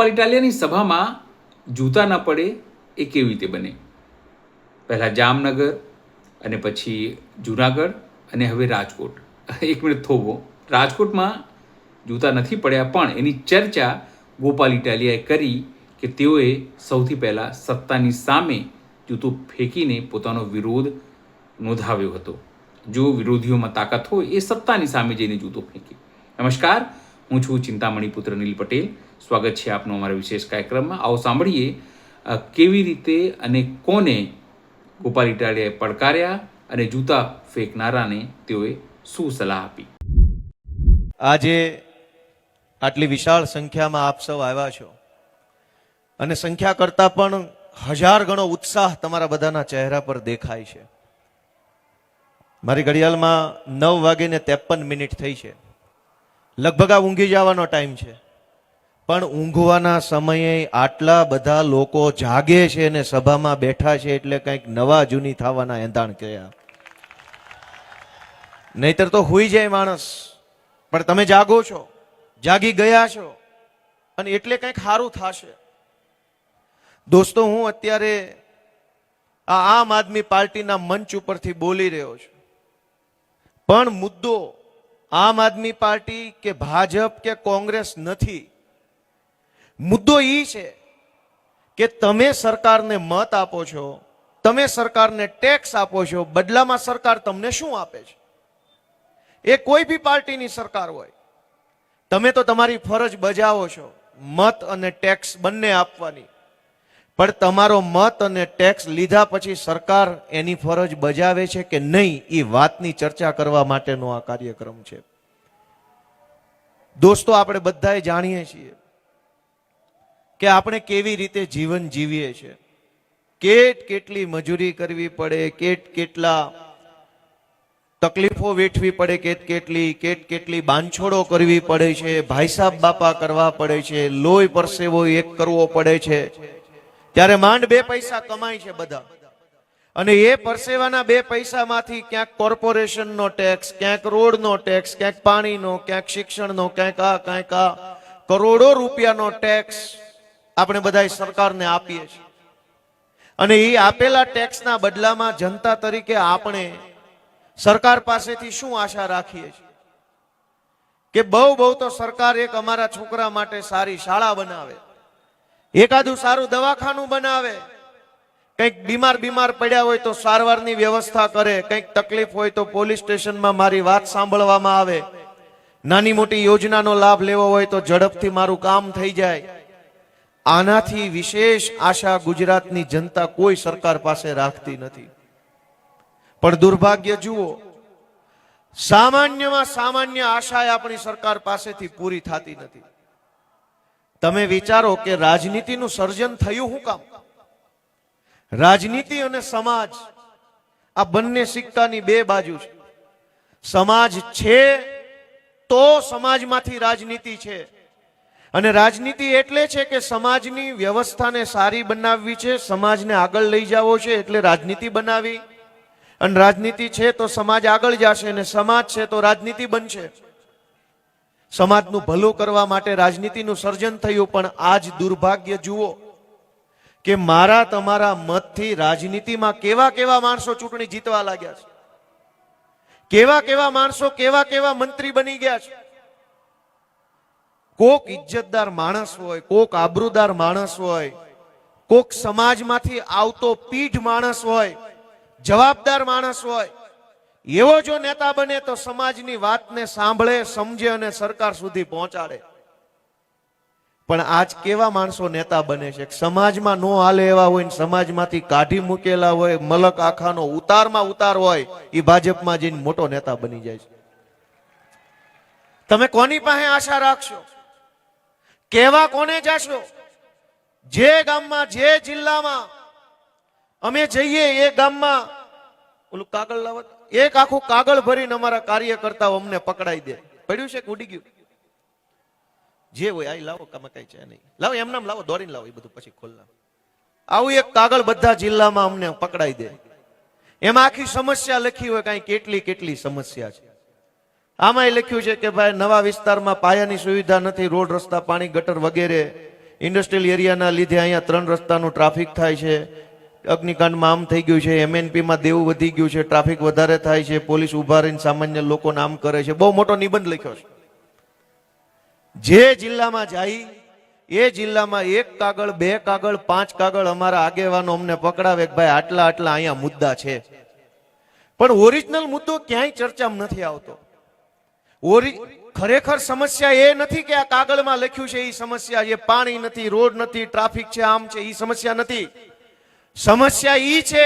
ગોપાલ ઇટાલિયાની સભામાં જૂતા ન પડે એ કેવી રીતે બને? પહેલાં જામનગર અને પછી જૂનાગઢ અને હવે રાજકોટ. એક મિનિટ થોભો. રાજકોટમાં જૂતા નથી પડ્યા, પણ એની ચર્ચા ગોપાલ ઇટાલિયાએ કરી કે તેઓએ સૌથી પહેલાં સત્તાની સામે જૂતું ફેંકીને પોતાનો વિરોધ નોંધાવ્યો હતો. જો વિરોધીઓમાં તાકાત હોય એ સત્તાની સામે જઈને જૂતો ફેંકે. નમસ્કાર, હું છું ચિંતામણી પુત્ર નીલ પટેલ. સ્વાગત છે આપનું અમારા વિશેષ કાર્યક્રમમાં. આવો સાંભળીએ કેવી રીતે અને કોને ગોપાલ ઇટાલિયાએ પડકાર્યા અને જૂતા ફેંકનારાને તેઓએ શું સલાહ આપી. આજે આટલી વિશાળ સંખ્યામાં આપ સૌ આવ્યા છો અને સંખ્યા કરતાં પણ 1000 ગણો ઉત્સાહ તમારા બધાના ચહેરા પર દેખાય છે. મારી ઘડિયાળમાં 9:53 થઈ છે. લગભગ આ ઊંઘી જવાનો ટાઈમ છે, પણ ઊંઘવાના સમયે આટલા બધા લોકો જાગે છે અને સભામાં બેઠા છે એટલે કંઈક નવા જૂની થવાના એંધાણ કયા. નહીતર તો હુઈ જાય માણસ, પણ તમે જાગો છો, જાગી ગયા છો અને એટલે કંઈક સારું થશે. દોસ્તો, હું અત્યારે આ આમ આદમી પાર્ટીના મંચ ઉપરથી બોલી રહ્યો છું, પણ મુદ્દો આમ આદમી પાર્ટી કે ભાજપ કે કોંગ્રેસ નથી. મુદ્દો એ છે કે તમે સરકારને મત આપો છો, તમે સરકારને ટેક્સ આપો છો, બદલામાં સરકાર તમને શું આપે છે? એ કોઈ બી પાર્ટીની સરકાર હોય, તમે તો તમારી ફરજ બજાવો છો, મત અને ટેક્સ બંને આપવાની. પણ તમારો મત અને ટેક્સ લીધા પછી સરકાર એની ફરજ બજાવે છે કે નહીં, એ વાતની ચર્ચા કરવા માટેનો આ કાર્યક્રમ છે. દોસ્તો, આપણે બધાએ જાણીએ છીએ કે આપણે કેવી રીતે જીવન જીવીએ છીએ. કેટલી મજૂરી કરવી પડે, કેટલા તકલીફો વેઠવી પડે, કેટલી બાંછોડો કરવી પડે છે, ભાઈ સાહેબ બાપા કરવા પડે છે, લોહી પરસેવો એક કરવો પડે છે, ત્યારે માંડ 2 પૈસા કમાય છે બધા. અને એ પરસેવાના 2 પૈસામાંથી ક્યાંક કોર્પોરેશનનો ટેક્સ, ક્યાંક રોડનો ટેક્સ, ક્યાંક પાણીનો, ક્યાંક શિક્ષણનો, ક્યાંક આ કરોડો રૂપિયાનો ટેક્સ આપણે બધા સરકારને આપીએ છીએ. અને એ આપેલા ટેક્સના બદલામાં જનતા તરીકે આપણે સરકાર પાસેથી શું આશા રાખીએ છીએ કે બહુ તો સરકાર એક અમારા છોકરા માટે સારી શાળા બનાવે, એકાદું સારું દવાખાનું બનાવે, કંઈક બીમાર પડ્યા હોય તો સારવારની વ્યવસ્થા કરે, કંઈક તકલીફ હોય તો પોલીસ સ્ટેશનમાં મારી વાત સાંભળવામાં આવે, નાની મોટી યોજનાનો લાભ લેવો હોય તો ઝડપથી મારું કામ થઈ જાય. આનાથી વિશેષ આશા ગુજરાતની જનતા કોઈ સરકાર પાસે રાખતી નથી. પણ દુર્ભાગ્ય જુઓ, સામાન્યમાં સામાન્ય આશા આપણી સરકાર પાસેથી પૂરી થતી નથી. તમે વિચારો કે રાજનીતિનું સર્જન થયું શું કામ? રાજનીતિ અને સમાજ આ બંને સિક્કાની 2 બાજુ છે. સમાજ છે તો સમાજમાંથી રાજનીતિ છે, અને રાજનીતિ એટલે છે કે સમાજની વ્યવસ્થાને સારી બનાવવી છે, સમાજને આગળ લઈ જવો છે એટલે રાજનીતિ બનાવી, અને રાજનીતિ છે તો સમાજ આગળ જશે, અને સમાજ છે તો રાજનીતિ બનશે. સમાજનું ભલું કરવા માટે રાજનીતિનું સર્જન થયું. પણ આજ દુર્ભાગ્ય જુઓ કે મારા તમારા મતથી રાજનીતિમાં કેવા માણસો ચૂંટણી જીતવા લાગ્યા છે, કેવા માણસો કેવા મંત્રી બની ગયા છે. કોક ઇજ્જતદાર માણસ હોય, કોક આબરૂદાર માણસ હોય, કોક સમાજમાંથી આવતો પીઢ માણસ હોય, જવાબદાર માણસ હોય, એવો જો નેતા બને તો સમાજની વાતને સાંભળે, સમજે અને સરકાર સુધી પહોંચાડે. પણ આજ કેવા માણસો નેતા બને છે? સમાજમાં નો હાલે એવા હોય ને સમાજમાંથી કાઢી મૂકેલા હોય, મલક આખાનો ઉતારમાં ઉતાર હોય, એ ભાજપમાં જઈને મોટો નેતા બની જાય છે. તમે કોની પાસે આશા રાખશો? કેવા કોને જાશો? જે ગામમાં, જે જિલ્લામાં અમે જઈએ એ ગામમાં ઓલું કાગળ લાવત, એક આખું કાગળ ભરીને અમારા કાર્યકર્તાઓ અમને પકડાઈ દે. પડ્યું છે કે ઉડી ગયું? જે હોય આ લાવો, કામ કઈ છે નહીં, લાવો એમનામ લાવો, દોડીને લાવો, એ બધું પછી ખોલના. આવું એક કાગળ બધા જિલ્લામાં અમને પકડાઈ દે. એમાં આખી સમસ્યા લખી હોય, કઈ કેટલી સમસ્યા છે. આમાં લખ્યું છે કે ભાઈ નવા વિસ્તારમાં પાયાની સુવિધા નથી, રોડ રસ્તા પાણી ગટર વગેરે ઇન્ડસ્ટ્રીયલ એરિયાના લીધે અહીંયા 3 રસ્તાનું ટ્રાફિક થાય છે, અગ્નિકાંડમાં આમ થઈ ગયું છે, MNP માં દેવું વધી ગયું છે, ટ્રાફિક વધારે થાય છે, પોલીસ ઉભા રહીને સામાન્ય લોકોને આમ કરે છે. બહુ મોટો નિબંધ લખ્યો છે. જે જિલ્લામાં જાય એ જિલ્લામાં 1 કાગળ 2 કાગળ 5 કાગળ અમારા આગેવાનો અમને પકડાવે કે ભાઈ આટલા આટલા અહીંયા મુદ્દા છે, પણ ઓરિજિનલ મુદ્દો ક્યાંય ચર્ચામાં નથી આવતો. ખરેખર સમસ્યા એ નથી કે આ કાગળમાં લખ્યું છે એ સમસ્યા છે, પાણી નથી, રોડ નથી, ટ્રાફિક છે, આમ છે, એ સમસ્યા નથી. સમસ્યા ઈ છે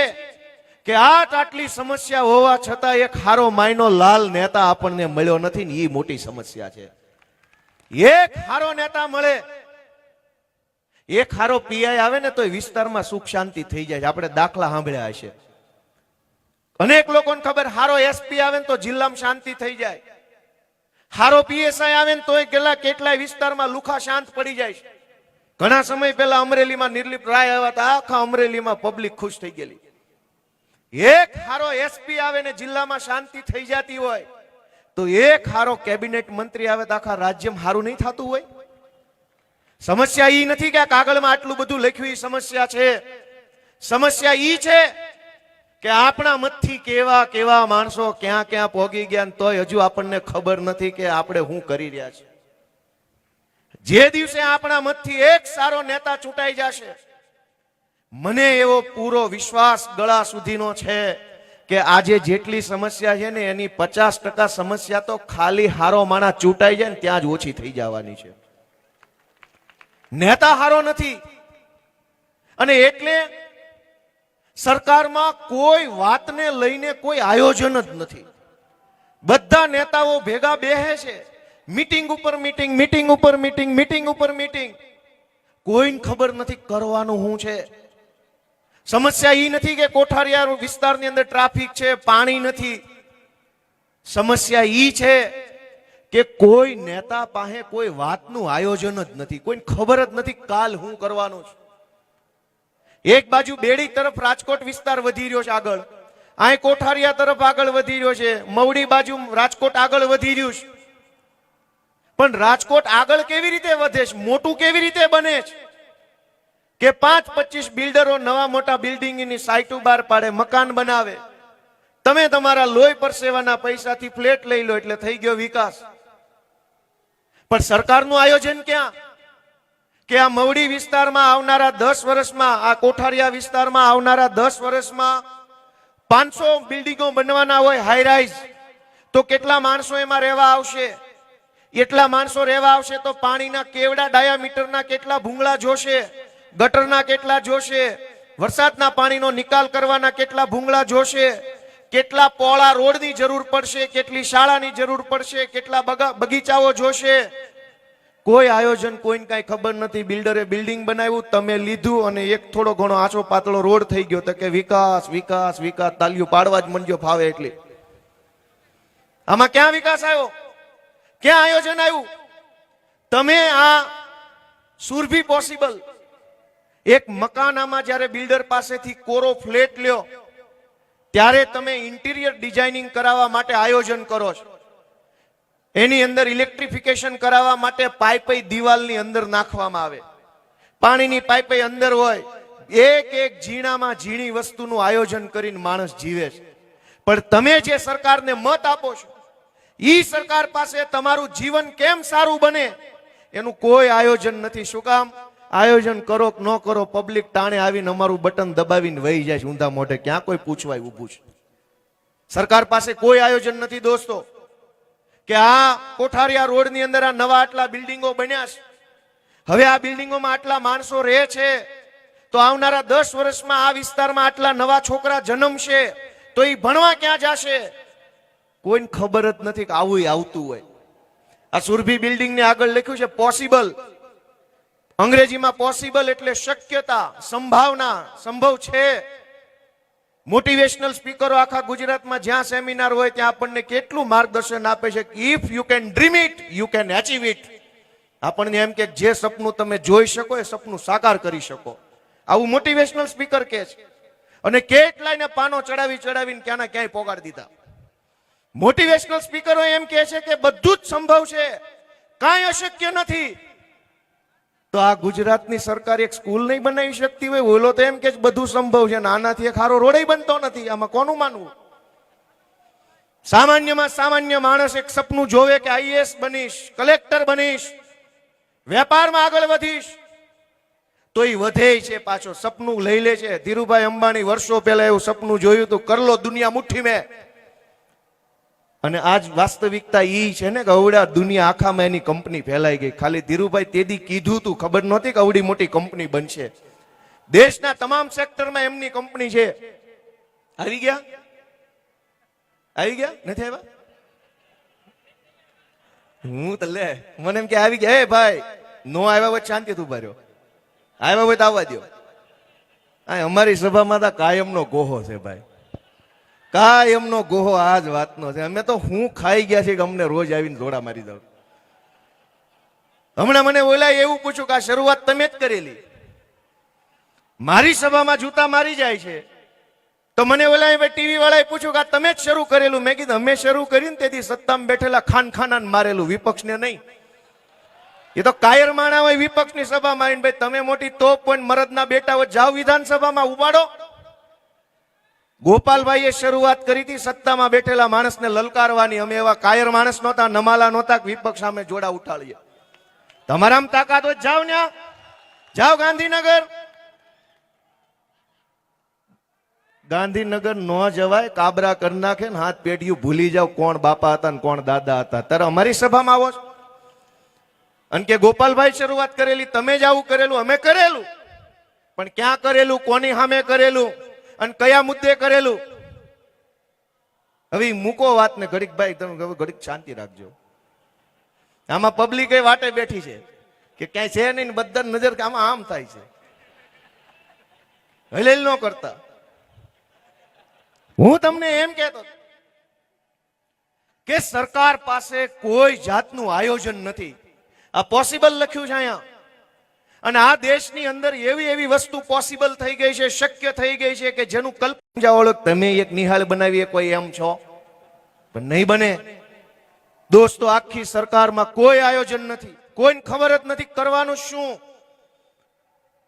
કે આટલી સમસ્યા હોવા છતાં એક હારો માયનો લાલ નેતા આપણને મળ્યો નથી ને એ મોટી સમસ્યા છે. એક હારો નેતા મળે, એક હારો પીઆઈ આવે ને તો વિસ્તારમાં સુખ શાંતિ થઈ જાય. આપણે દાખલા સાંભળ્યા હશે, અનેક લોકોને ખબર, હારો એસપી આવે ને તો જિલ્લામાં શાંતિ થઈ જાય, હારો પીએસઆઈ આવે ને તો કેટલાય વિસ્તારમાં લુખા શાંત પડી જાય છે. ઘણા સમય પહેલા અમરેલીમાં નિર્લિપ રાય આવ્યા હતા, આખા અમરેલીમાં પબ્લિક ખુશ થઈ ગયેલી. એક હારો એસપી આવે ને જિલ્લામાં શાંતિ થઈ જતી હોય, તો એક હારો કેબિનેટ મંત્રી આવે તો આખા રાજ્યમાં હારું નહીં થતું હોય. સમસ્યા ઈ નથી કે આ કાગળમાં આટલું બધું લખ્યું એ સમસ્યા છે. સમસ્યા ઈ છે કે આપણા મતથી કેવા કેવા માણસો ક્યાં ક્યાં પોગી ગયા તોય હજુ આપણને ખબર નથી કે આપણે શું કરી રહ્યા છીએ. જે દિવસે આપણા મતથી એક સારો નેતા ચૂંટાઈ જશે, મને એવો પૂરો વિશ્વાસ ગળા સુધીનો છે કે આજે જેટલી સમસ્યા છે ને એની 50% સમસ્યા તો ખાલી હારો માણસ ચૂંટાઈ જાય ને ત્યાં જ ઓછી થઈ જવાની છે. નેતા હારો નથી. અને એટલે સરકારમાં કોઈ વાતને લઈને કોઈ આયોજન જ નથી. બધા નેતાઓ ભેગા બેસે છે, મીટિંગ ઉપર મીટિંગ, મીટિંગ ઉપર મીટિંગ, મીટિંગ ઉપર મીટિંગ. કોઈને ખબર નથી કરવાનું શું છે. સમસ્યા ઈ નથી કે કોઠારિયા વિસ્તારની અંદર ટ્રાફિક છે, પાણી નથી. સમસ્યા ઈ છે કે કોઈ નેતા પાસે કોઈ વાતનું આયોજન જ નથી, કોઈને ખબર જ નથી કાલ શું કરવાનું છે. એક બાજુ બેડી તરફ રાજકોટ વિસ્તાર વધી રહ્યો છે આગળ, અહીં કોઠારિયા તરફ આગળ વધી રહ્યો છે, મવડી બાજુ રાજકોટ આગળ વધી રહ્યું છે. પણ રાજકોટ આગળ કેવી રીતે વધે છે, મોટું કેવી રીતે બને છે કે 5-25 બિલ્ડરો નવા મોટા બિલ્ડિંગની સાઇટો બહાર પાડે, મકાન બનાવે. તમે તમારા લોહી પરસેવાના પૈસાથી ફ્લેટ લઈ લો એટલે થઈ ગયો વિકાસ. પણ સરકારનું આયોજન ક્યાં? કે આ મવડી વિસ્તારમાં આવનારા 10 વર્ષમાં, આ કોઠારિયા વિસ્તારમાં આવનારા 10 વર્ષમાં 500 બિલ્ડિંગો બનવાના હોય હાઈ રાઈઝ, તો કેટલા માણસો એમાં રહેવા આવશે? એટલા માણસો રહેવા આવશે તો પાણીના કેવડા ડાયામીટરના કેટલા ભૂંગળા જોશે, ગટરના કેટલા જોશે, વરસાદના પાણીનો નિકાલ કરવાના કેટલા ભૂંગળા જોશે, કેટલા પોળા રોડની જરૂર પડશે, કેટલી શાળાની જરૂર પડશે, કેટલા બગીચાઓ જોશે. કોઈ આયોજન, કોઈને કઈ ખબર નથી. બિલ્ડરે બિલ્ડિંગ બનાવ્યું, તમે લીધું અને એક થોડો ઘણો આછો પાતળો રોડ થઈ ગયો તો કે વિકાસ વિકાસ વિકાસ, તાલીઓ પાડવા જ મંડ્યો ફાવે એટલી. આમાં ક્યાં વિકાસ આવ્યો? ક્યાં આયોજન આવ્યું? તમે આ સુરભી પોસિબલ એક મકાનામાં જ્યારે બિલ્ડર પાસેથી કોરો ફ્લેટ લ્યો ત્યારે તમે ઇન્ટિરિયર ડિઝાઇનિંગ કરાવવા માટે આયોજન કરો છો. એની અંદર ઇલેક્ટ્રિફિકેશન કરાવવા માટે પાઇપ દિવાલની અંદર નાખવામાં આવે, પાણીની પાઇપ અંદર હોય. એક એક ઝીણામાં ઝીણી વસ્તુનું આયોજન કરીને માણસ જીવે છે. પણ તમે જે સરકારને મત આપો છો, ઈ સરકાર પાસે તમારું જીવન કેમ સારું બને એનું કોઈ આયોજન નથી. શું કામ? આયોજન કરો કે ન કરો, પબ્લિક ટાણે આવીને અમારું બટન દબાવીને વહી જાય છે ઊંધા મોઢે. ક્યાં કોઈ પૂછવાય ઊભું છે? સરકાર પાસે કોઈ આયોજન નથી દોસ્તો. કે આ કોઠારિયા રોડની અંદર આ નવા આટલા બિલ્ડિંગો બન્યા છે, હવે આ બિલ્ડિંગોમાં આટલા માણસો રહે છે, તો આવનારા 10 વર્ષમાં આ વિસ્તારમાં આટલા નવા છોકરા જન્મશે, તો એ ભણવા ક્યાં જશે? કોઈને ખબર જ નથી કે આવું આવતું હોય. આ સુરભી બિલ્ડિંગ ને આગળ લખ્યું છે પોસિબલ. અંગ્રેજીમાં પોસિબલ એટલે શક્યતા, સંભાવના, સંભવ છે. મોટિવેશનલ સ્પીકરો આખા ગુજરાતમાં જ્યાં સેમિનાર હોય ત્યાં આપણને કેટલું માર્ગદર્શન આપે છે કે if you can dream it you can achieve it. આપણને એમ કે જે સપનું તમે જોઈ શકો એ સપનું સાકાર કરી શકો, આવું મોટિવેશનલ સ્પીકર કહે છે. અને કેટલાયને પાનો ચડાવીને ક્યાંના ક્યાંય પોગાડી દીધા. મોટિવેશનલ સ્પીકરો એમ કહે છે કે બધું જ સંભવ છે, કાંઈ અશક્ય નથી. તો આ ગુજરાતની સરકાર એક સ્કૂલ નહીં બનાવી શકતી હોય? ઓલો તો એમ કે બધું સંભવ છે, આનાથી એક સારો રોડ બનતો નથી. આમાં કોનું માનવું? સામાન્યમાં સામાન્ય માણસ એક સપનું જોવે કે આઈએએસ બનીશ, કલેક્ટર બનીશ, વેપારમાં આગળ વધીશ, તો એ વધે છે પાછો, સપનું લઈ લે છે. ધીરુભાઈ અંબાણી વર્ષો પહેલા એવું સપનું જોયું હતું, કરલો દુનિયા મુઠ્ઠી મેં. અને આજ વાસ્તવિકતા ઈ છે ને કે અવડા દુનિયા આખામાં એની કંપની ફેલાઈ ગઈ. ખાલી ધીરુભાઈ તેદી કીધું તું, ખબર નહોતી કે અવડી મોટી કંપની બનશે. દેશના તમામ સેક્ટરમાં એમની કંપની છે. આવી ગયા? આવી ગયા? નથી આવ્યા? હું તો લે મને એમ કે આવી ગયા. એ ભાઈ નો આવ્યા હોય શાંતિ તું ભર્યો, આવ્યા હોય તો આવવા દો. અમારી સભામાં તો કાયમનો ગોહો છે ભાઈ, કાયમનો ગોહો આ જ વાતનો છે. અમે તો હું ખાઈ ગયા છે કે અમને રોજ આવીને જોડા મારી દઉં. હમણાં મને ઓલા એવું પૂછ્યું કે આ શરૂઆત તમે જ કરેલી. મારી સભામાં જૂતા મારી જાય છે તો મને ઓલા ટીવી વાળાએ પૂછ્યું કે આ તમે જ શરૂ કરેલું. મેં કીધું અમે શરૂ કરીને તેથી સત્તામાં બેઠેલા ખાનખાનાને મારેલું, વિપક્ષને નહીં. એ તો કાયર માણા હોય વિપક્ષની સભામાં આવીને, ભાઈ તમે મોટી તોપ પણ મરદના બેટા હોય, જાઓ વિધાનસભામાં ઉપાડો. ગોપાલભાઈએ શરૂઆત કરી હતી સત્તામાં બેઠેલા માણસને લલકારવાની. અમે એવા કાયર માણસ નહોતા, નમાલા નહોતા કે વિપક્ષ સામે જોડા ઉઠાડીએ. તમારામાં તાકાત હોય જાઓ ન્યા, જાઓ ગાંધીનગર. ગાંધીનગર ન જવાય, કાબરા કરી નાખે ને હાથ પેઢીયું ભૂલી જાવ કોણ બાપા હતા ને કોણ દાદા હતા. ત્યારે અમારી સભામાં આવો છો અને કે ગોપાલભાઈ શરૂઆત કરેલી, તમે જ આવું કરેલું. અમે કરેલું, પણ ક્યાં કરેલું, કોની સામે કરેલું અને કયા મુદ્દે કરેલું? હવે મૂકો વાત ને ઘડીક ભાઈ, તમે ઘડીક શાંતિ રાખજો. આમાં પબ્લિક એ વાટે બેઠી છે કે ક્યાંય છે નહીં, બધા નજર આમાં આમ થાય છે. હલેલ ન કરતા. હું તમને એમ કહેતો કે સરકાર પાસે કોઈ જાતનું આયોજન નથી. આ પોસિબલ લખ્યું છે અહીંયા. અને આ દેશની અંદર એવી એવી વસ્તુ પોસિબલ થઈ ગઈ છે, શક્ય થઈ ગઈ છે કે જેનું કલ્પના ઓળખ તમે એક નિહાળ બનાવીએ કોઈ એમ છો, પણ નહીં બને. દોસ્તો આખી સરકારમાં કોઈ આયોજન નથી, કોઈને ખબર જ નથી કરવાનું શું.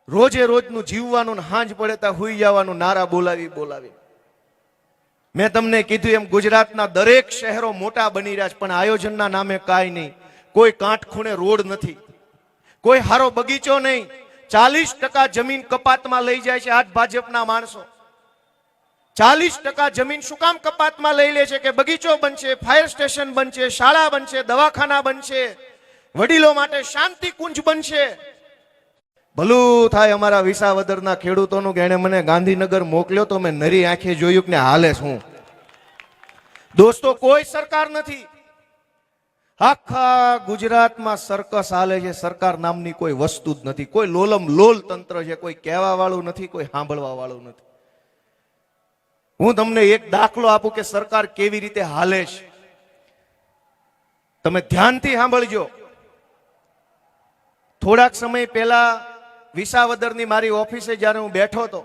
રોજે રોજનું જીવવાનું, હાંજ પડે ત્યાં હુઈ જવાનું, નારા બોલાવી. મેં તમને કીધું એમ ગુજરાતના દરેક શહેરો મોટા બની રહ્યા છે, પણ આયોજનના નામે કાંઈ નહીં. કોઈ કાંઠ ખૂણે રોડ નથી, કોઈ હારો બગીચો નહીં. 40% જમીન કપાતમાં લઈ જાય છે આજ ભાજપના માણસો. 40% જમીન શું કામ કપાતમાં લઈ લે છે? કે બગીચો બનશે, ફાયર સ્ટેશન બનશે, શાળા બનશે, દવાખાના બનશે, વડીલો માટે શાંતિ કુંજ બનશે. ભલું થાય અમારા વિસાવદરના ખેડૂતોનું કે એને મને ગાંધીનગર મોકલ્યો તો મેં નરી આંખે જોયું કે હાલે શું. દોસ્તો કોઈ સરકાર નથી. આખા ગુજરાતમાં સર્કસ હાલે છે. સરકાર નામની કોઈ વસ્તુ જ નથી. કોઈ લોલમ લોલ તંત્ર છે, કોઈ કહેવા વાળું નથી, કોઈ સાંભળવા વાળું નથી. હું તમને એક દાખલો આપું કે સરકાર કેવી રીતે હાલે છે. તમે ધ્યાનથી સાંભળજો. થોડાક સમય પહેલા વિસાવદરની મારી ઓફિસે જ્યારે હું બેઠો હતો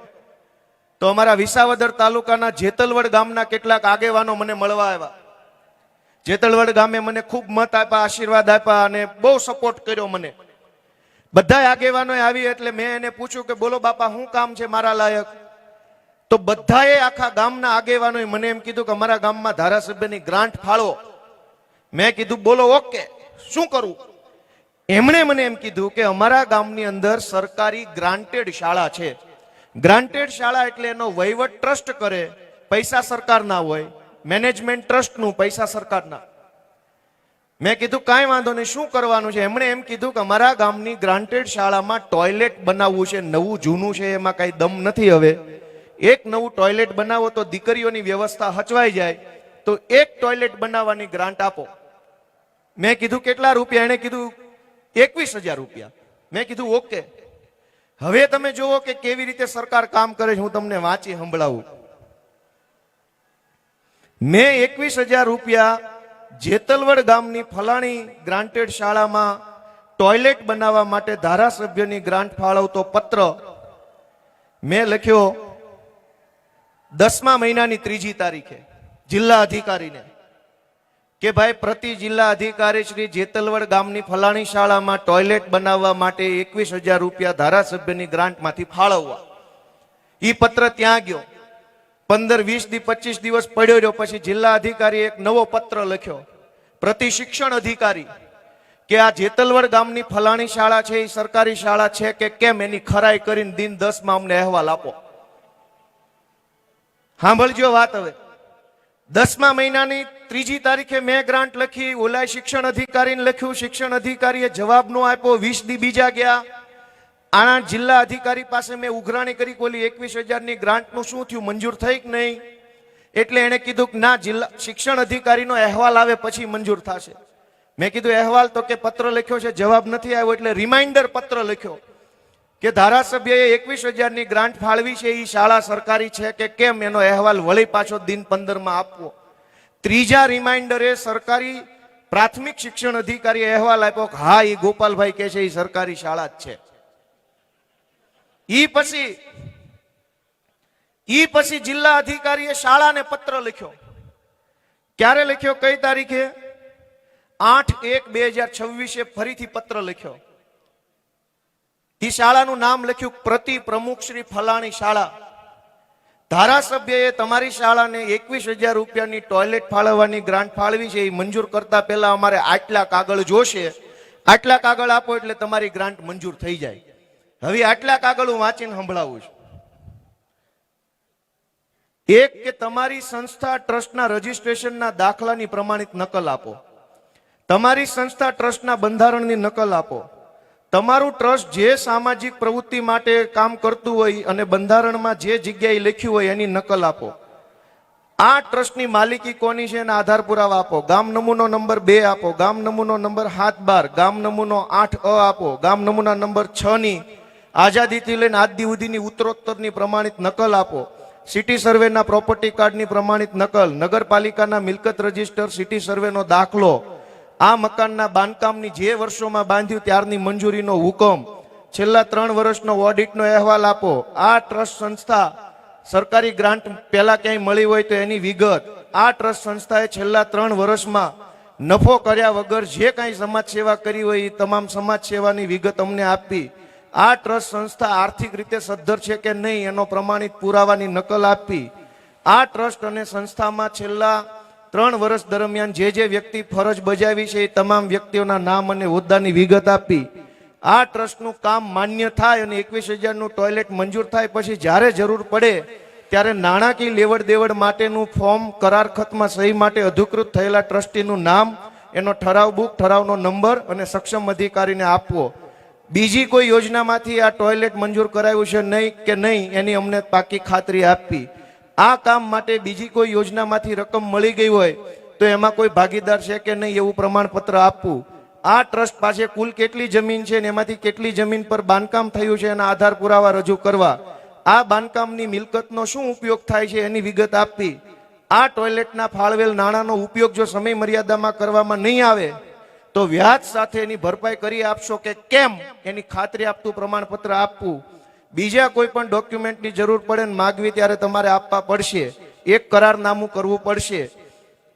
તો અમારા વિસાવદર તાલુકાના જેતલવડ ગામના કેટલાક આગેવાનો મને મળવા આવ્યા. જેતલવડ ગામે મને ખૂબ મત આપ્યા, આશીર્વાદ આપ્યા અને બહુ સપોર્ટ કર્યો મને. બધા આગેવાનો આવી એટલે મેં એને પૂછ્યું કે બોલો બાપા શું કામ છે મારા લાયક? તો બધાએ આખા ગામના આગેવાનોએ મને એમ કીધું કે અમારા ગામમાં ધારાસભ્યની ગ્રાન્ટ ફાળો. મેં કીધું બોલો ઓકે, શું કરું? એમણે મને એમ કીધું કે અમારા ગામની અંદર સરકારી ગ્રાન્ટેડ શાળા છે. ગ્રાન્ટેડ શાળા એટલે એનો વહીવટ ટ્રસ્ટ કરે, પૈસા સરકારના હોય. મેનેજમેન્ટ ટ્રસ્ટનું, પૈસા સરકારના. મેં કીધું કાંઈ વાંધો નહીં, શું કરવાનું છે? એમણે એમ કીધું કે અમારા ગામની ગ્રાન્ટેડ શાળામાં ટોયલેટ બનાવવું છે. નવું જૂનું છે એમાં કાંઈ દમ નથી. હવે એક નવું ટોયલેટ બનાવો તો દીકરીઓની વ્યવસ્થા હચવાઈ જાય, તો એક ટોયલેટ બનાવવાની ગ્રાન્ટ આપો. મેં કીધું કેટલા રૂપિયા? એણે કીધું 21,000 રૂપિયા. મેં કીધું ઓકે. હવે તમે જુઓ કે કેવી રીતે સરકાર કામ કરે છે. હું તમને વાંચી સંભળાવું. મેં 21,000 રૂપિયા જેતલવડ ગામની ફલાણી ગ્રાન્ટેડ શાળામાં ટોયલેટ બનાવવા માટે ધારાસભ્યની ગ્રાન્ટ ફાળવતો પત્ર મેં લખ્યો 10મા મહિનાની 3જી તારીખે જિલ્લા અધિકારીને. કે ભાઈ પ્રતિ જિલ્લા અધિકારી શ્રી જેતલવડ ગામની ફલાણી શાળામાં ટોયલેટ બનાવવા માટે 21,000 રૂપિયા ધારાસભ્યની ગ્રાન્ટમાંથી ફાળવવા. ઈ પત્ર ત્યાં ગયો, 15-20 25 દિવસ પડ્યો રહ્યો. પછી જિલ્લા અધિકારી એક નવો પત્ર લખ્યો પ્રતિ શિક્ષણ અધિકારી કે આ જેતલવડ ગામની ફલાણી શાળા છે એ સરકારી શાળા છે કે કેમ એની ખરાઈ કરીને દિન 10 માં અમને અહેવાલ આપો. સાંભળજો વાત. હવે 10મા મહિનાની 3જી તારીખે મેં ગ્રાન્ટ લખી, ઓલા શિક્ષણ અધિકારીને લખ્યું, શિક્ષણ અધિકારીએ જવાબ નો આપ્યો. 20 દી બીજા ગયા. આના જિલ્લા અધિકારી પાસે મેં ઉઘરાણી કરી કે ઓલી 21,000 ની ગ્રાન્ટનું શું થયું, મંજૂર થઈ કે નહીં? એટલે એને કીધું કે ના, જિલ્લા શિક્ષણ અધિકારીનો અહેવાલ આવે પછી મંજૂર થશે. મેં કીધું અહેવાલ તો કે પત્ર લખ્યો છે, જવાબ નથી આવ્યો. એટલે રિમાઇન્ડર પત્ર લખ્યો કે ધારાસભ્યએ 21,000 ની ગ્રાન્ટ ફાળવી છે, એ શાળા સરકારી છે કે કેમ, એનો અહેવાલ વળી પાછો દિન 15 માં આપવો. ત્રીજા રિમાઇન્ડરે સરકારી પ્રાથમિક શિક્ષણ અધિકારીએ અહેવાલ આપ્યો કે હા, એ ગોપાલભાઈ કે છે એ સરકારી શાળા જ છે. ઈ પછી જિલ્લા અધિકારીએ શાળાને પત્ર લખ્યો. ક્યારે લખ્યો, કઈ તારીખે? 8/1/2026 ફરીથી પત્ર લખ્યો. ઈ શાળાનું નામ લખ્યું પ્રતિ પ્રમુખ શ્રી ફલાણી શાળા. ધારાસભ્યએ તમારી શાળાને 21,000 રૂપિયાની ટોયલેટ ફાળવવાની ગ્રાન્ટ ફાળવી છે, એ મંજૂર કરતા પહેલા અમારે આટલા કાગળ જોશે, આટલા કાગળ આપો એટલે તમારી ગ્રાન્ટ મંજૂર થઈ જાય. હવે આટલા કાગળ હું વાંચીને સંભળાવું છું. એક કે તમારી સંસ્થા ટ્રસ્ટના રજીસ્ટ્રેશનના દાખલાની પ્રમાણિત નકલ આપો. તમારી સંસ્થા ટ્રસ્ટના બંધારણની નકલ આપો. તમારું ટ્રસ્ટ જે સામાજિક પ્રવૃત્તિ માટે કામ કરતું હોય અને બંધારણમાં જે જગ્યાએ લખ્યું હોય એની નકલ આપો. આ ટ્રસ્ટની માલિકી કોની છે એના આધાર પુરાવા આપો. ગામ નમૂનો નંબર 2 આપો, ગામ નમૂનો નંબર 7-12, ગામ નમૂનો 8A આપો, ગામ નમૂના નંબર 6 ની આઝાદીથી લઈને આજ દી સુધીની ઉત્તરોત્તરની પ્રમાણિત નકલ આપો. સિટી સર્વેના પ્રોપર્ટી કાર્ડની પ્રમાણિત નકલ, નગરપાલિકાના મિલકત રજીસ્ટર, સિટી સર્વેનો દાખલો, આ મકાનના બાંધકામની જે વર્ષોમાં બાંધ્યું ત્યારની મંજૂરીનો હુકમ, છેલ્લા 3 વર્ષનો ઓડિટનો અહેવાલ આપો. આ ટ્રસ્ટ સંસ્થા સરકારી ગ્રાન્ટ પહેલા ક્યાંય મળી હોય તો એની વિગત. આ ટ્રસ્ટ સંસ્થાએ છેલ્લા 3 વર્ષમાં નફો કર્યા વગર જે કાંઈ સમાજ સેવા કરી હોય એ તમામ સમાજ સેવાની વિગત અમને આપી. આ ટ્રસ્ટ સંસ્થા આર્થિક રીતે સદ્ધર છે કે નહીં એનો પ્રમાણિત પુરાવાની નકલ આપી. આ ટ્રસ્ટ અને સંસ્થામાં છેલ્લા 3 વર્ષ દરમિયાન જે વ્યક્તિ ફરજ બજાવી છે એ તમામ વ્યક્તિઓના નામ અને હોદ્દાની વિગત આપી. આ ટ્રસ્ટનું કામ માન્ય થાય અને 21,000 નું ટોયલેટ મંજૂર થાય પછી જ્યારે જરૂર પડે ત્યારે નાણાકીય લેવડ દેવડ માટેનું ફોર્મ, કરાર ખતમાં સહી માટે અધિકૃત થયેલા ટ્રસ્ટીનું નામ, એનો ઠરાવ બુક, ઠરાવનો નંબર અને સક્ષમ અધિકારીને આપવો. બીજી કોઈ યોજનામાંથી આ ટોયલેટ મંજૂર કરાયું છે નહીં કે નહીં એની અમને પાકી ખાતરી આપવી. આ કામ માટે બીજી કોઈ યોજનામાંથી રકમ મળી ગઈ હોય તો એમાં કોઈ ભાગીદાર છે કે નહીં એવું પ્રમાણપત્ર આપવું. આ ટ્રસ્ટ પાસે કુલ કેટલી જમીન છે અને એમાંથી કેટલી જમીન પર બાંધકામ થયું છે એના આધાર પુરાવા રજૂ કરવા. આ બાંધકામની મિલકતનો શું ઉપયોગ થાય છે એની વિગત આપવી. આ ટોયલેટના ફાળવેલ નાણાંનો ઉપયોગ જો સમય મર્યાદામાં કરવામાં નહીં આવે તો વ્યાજ સાથે એની ભરપાઈ કરી આપશો કે કેમ એની ખાતરી આપતું પ્રમાણપત્ર આપવું. બીજા કોઈ પણ ડોક્યુમેન્ટની જરૂર પડે ને માગવી ત્યારે તમારે આપવા પડશે. એક કરારનામું કરવું પડશે,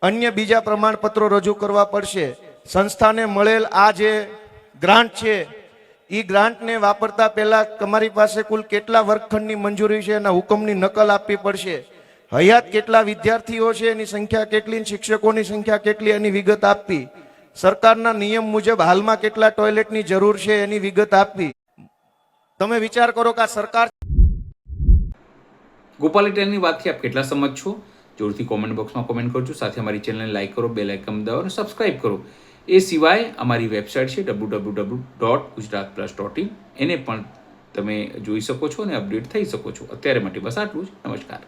અન્ય બીજા પ્રમાણપત્રો રજૂ કરવા પડશે. સંસ્થાને મળેલ આ જે ગ્રાન્ટ છે એ ગ્રાન્ટને વાપરતા પહેલા તમારી પાસે કુલ કેટલા વર્ગખંડની મંજૂરી છે એના હુકમની નકલ આપવી પડશે. હયાત કેટલા વિદ્યાર્થીઓ છે એની સંખ્યા કેટલી, શિક્ષકોની સંખ્યા કેટલી એની વિગત આપવી. સરકારના નિયમ મુજબ હાલમાં કેટલા ટોયલેટની જરૂર છે એની વિગત આપવી. તમે વિચાર કરો કે આ સરકાર. ગોપાલ ઇટાલિયાની વાતથી આપ કેટલા સમજ છો? જોરથી કોમેન્ટ બોક્સમાં કોમેન્ટ કરજો. સાથે અમારી ચેનલને લાઈક કરો, બેલ આઇકન દબાવો અને સબસ્ક્રાઇબ કરો. એ સિવાય અમારી વેબસાઇટ છે www.gujaratplus.in, એને પણ તમે જોઈ શકો છો અને અપડેટ થઈ શકો છો. અત્યારે માટે બસ આટલું જ. નમસ્કાર.